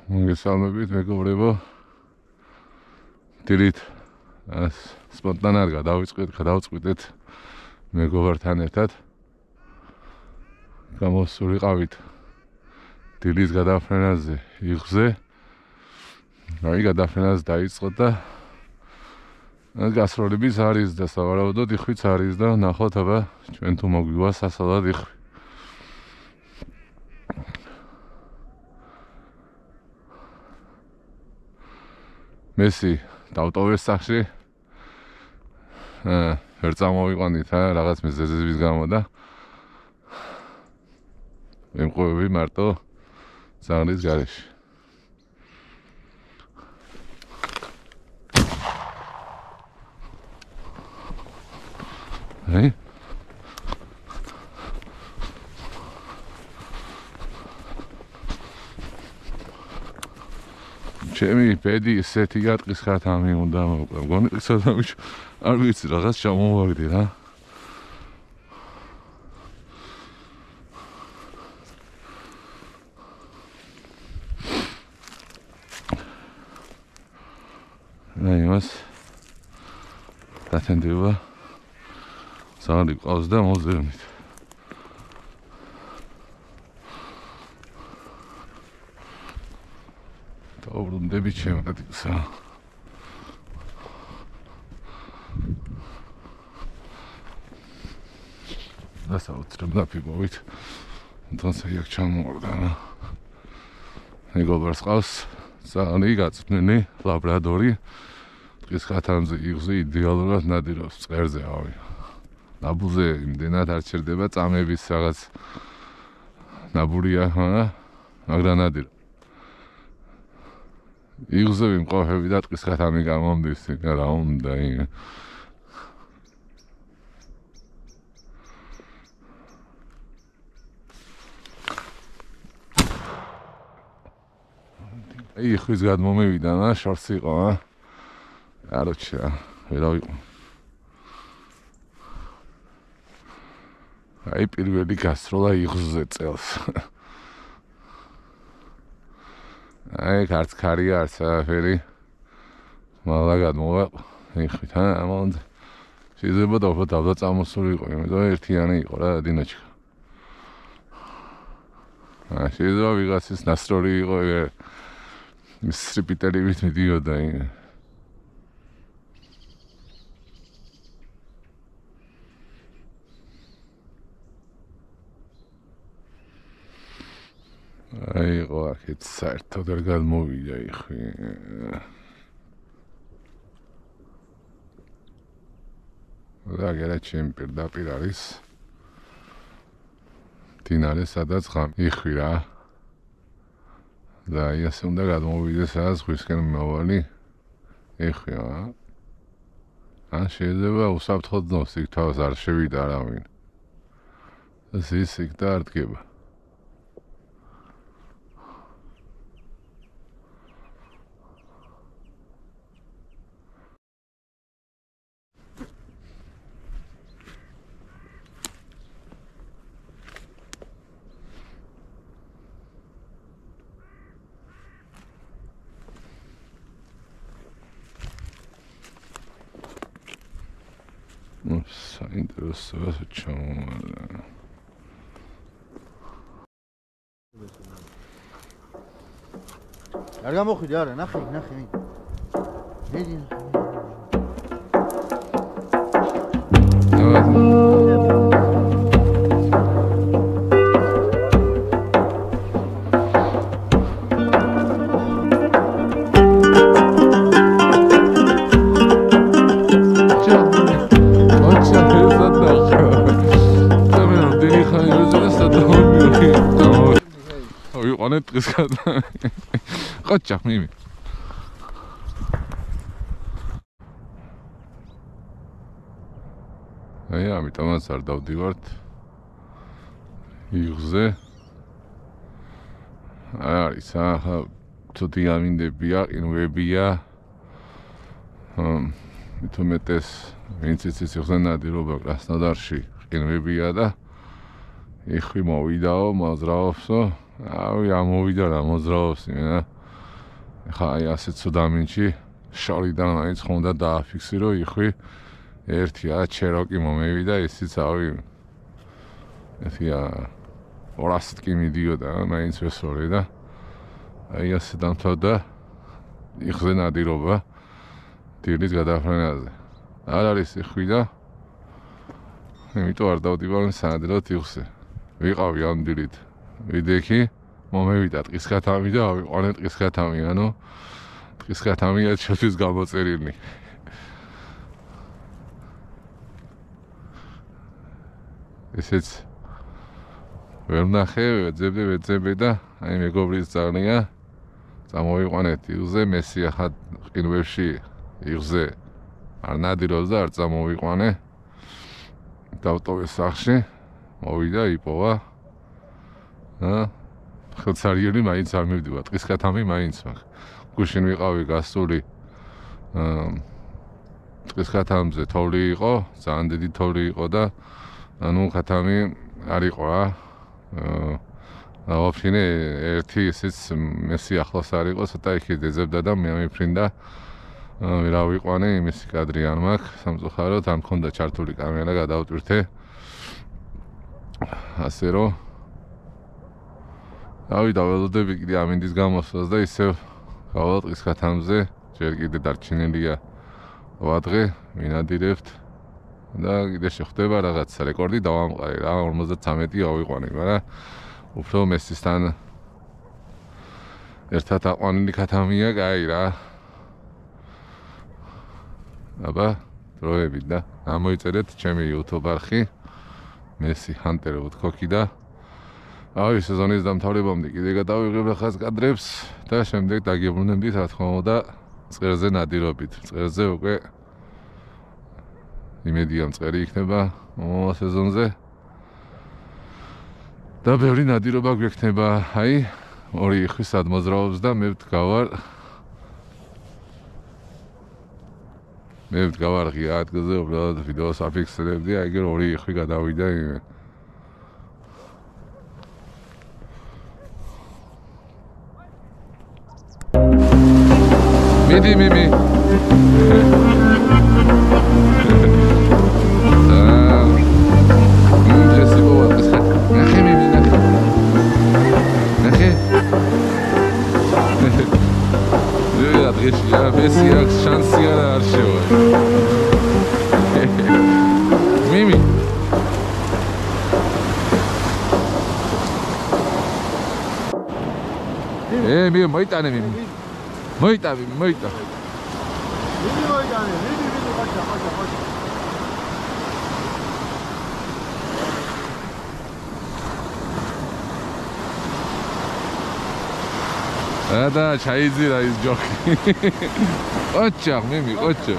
მოგესალმებით მეგობრებო. დილით სპონტანად გადავწყვიტეთ მეგობართან ერთად. გამოსულიყავით დილის გადაფრენაზე იღზე. გადაფრენას დაიწყო და გასროლების არის და სავარაუდოდ იხვიც არის და ნახოთ აბა ჩვენ თუ მოგვივა სასალად იხვი. მესი დავტოვეს სახში. ვერ წამოვიყვანით რაღაც მიზეზების გამო და ვიმყოფები მარტო ზაღლის გარეშე. ჩემი პედი ესეთი გატყის ხათამი უნდა მოკლა. მგონი სადამი არ ვიცი რაღაც ჩამოვაგდი რა. იმას დათენდება ზაღლი ყავს და მოზევნით. დაუბრუნდები ჩემს. დასაუცრებ დაფიბოვით. თუნდაც იქ ჩამოვარდა. მეგობარს ყავს ზაღლი გაწვნილი ლაბრადორი. დღის ხათამზე იღზე იდეალურად ნადირობს წყერზე ავი. ნაბუზე იმდენად არ ჩერდება წამების რაღაც ნაბურია, მაგრამ ნადირობს. იღზე ვიმყოფები და დღის ხათამი გამომდის, რა უნდა იმ. იხვის გადმომევიდა, შორს იყო, კაროჩა, ვერავიყო. აი პირველი გასროლა იღზე წელს. აი ქარცქარია არც არაფერი. მალლა გადმოვა იხვით, ამონდ. შეიძლება დავდა წამოსულიყო, იმიტომ ერთიანი იყო რა დინოჩკა. შეიძლება ვიღაცის ნასტროლი იყო, სრიპიტელივით მიდიოდა იმ. აი ყო აქეთ საერთოდ არ გადმოვიდა იხვი. ზაგერა ჩემ პირდაპირ არის მდინარე სადაც ღამე იხვი რა. და ისე უნდა გადმოვიდეს ზღვისკენ მოვალი იხვი. შეიძლება უსაფრთხოდ ნოს იქ თავს არ შევიდა არავინ. ზის იქ და არ დგება. საინტერესოა ჩამოვარდა. არ გამოხვიდე არა, ნახე. მიდი. დღის ყოჩა მიმი. აი ამიტომაც არ დავდივართ იღზე. არის ცოტი ამინდებია, ყინვებია. მithumetes ვინც იცის იღზე ნადირობა კრასნოდარში ყინვებია და იხვი მოვიდაო, მოძრაობსო. ავი ამოვიდა რა მოძრაობს იმენა. ხა აი ასე ცუდამინჩი შორიდან მაინც ხონდა დააფიქსირო იხვი ერთი ჩეროკი მომევიდა ისიც ავი ეთია 200 კი მიდიოდა მაინც ვესწორე და აი ასე დამთავრდა იხზე ნადირობა დილის გადაფრენაზე არ არის იხვი და იმიტომ არ დავდივარ სანადიროდ იხზე ვიყავი ამ დილით ვიდექი მომევიდა ტყისქათამი და ავიყვანე ტყისქათამი ანუ ტყისქათამია ჩვენთვის გამოწერილი ესეც ვერ ვნახე ვეძებდი და აი მეგობრის ძაღლია წამოვიყვანეთ იღზე მესი ახლა ყინვებში იღზე არ ნადირობს და არ წამოვიყვანე დავტოვე სახში მოვიდა იპოვა ხელცარიელი მაინც არ მივდივა ტყისქათამი მაინც მაქვს გუშინ ვიყავი გასული ტყისქათამზე თოვლი იყო ძალიან დიდი თოვლი იყო და ანუ ქათამი არ იყო ვაფშინე ერთი ისიც მესი ახლოს არ იყო ცოტა იქ ეძებდა და მე მიფრინდა ვერა ვიყვანე იმისი კადრი არ მაქვს სამწუხაროდ არ მქონდა ჩართული კამერა გადავტვირთე ასე რომ დავიდა ველოდები კიდე ამინდის გამოსვლას და ისევ გავალ ტყისქათამზე ჯერ კიდე დარჩენილია 8 დღე ვინადირებთ და კიდე შეხვდება რაღაცა რეკორდი დავამყარე რა 53 ავიყვანე მაგრამ უფრო მესისთან ერთად აყვანილი ქათამია კაი რა აბა დროებით და გამოიწერეთ ჩემი YouTube არხი მესი ჰანტერ უთქოქი და აი სეზონის დამთავრებამდე კიდე გადავიღებ ახალ კადრებს და შემდეგ დაგიბრუნებდით რა თქმა უნდა წყერზე ნადირობით წყერზე უკვე იმედია მწყერი იქნება მომავალ სეზონზე და ბევრი ნადირობა გვექნება აი ორი იხვის ადმოძრაობს და მე ვდგავარ ღია ადგილზე უბრალოდ ვიდეოს აფიქსირებდი აი ეგ ორი იხვი გადავიდა იმე მიდი მიმი Messi აქვს შანსი არ შევა. მიმი. მე მოიტანე მიმი. მოიტა. მიდი მოიტანე, მიდი ხაჭა. და ჩაიძირა ის ჯოქი. ოჩა, მიმი, ოჩა.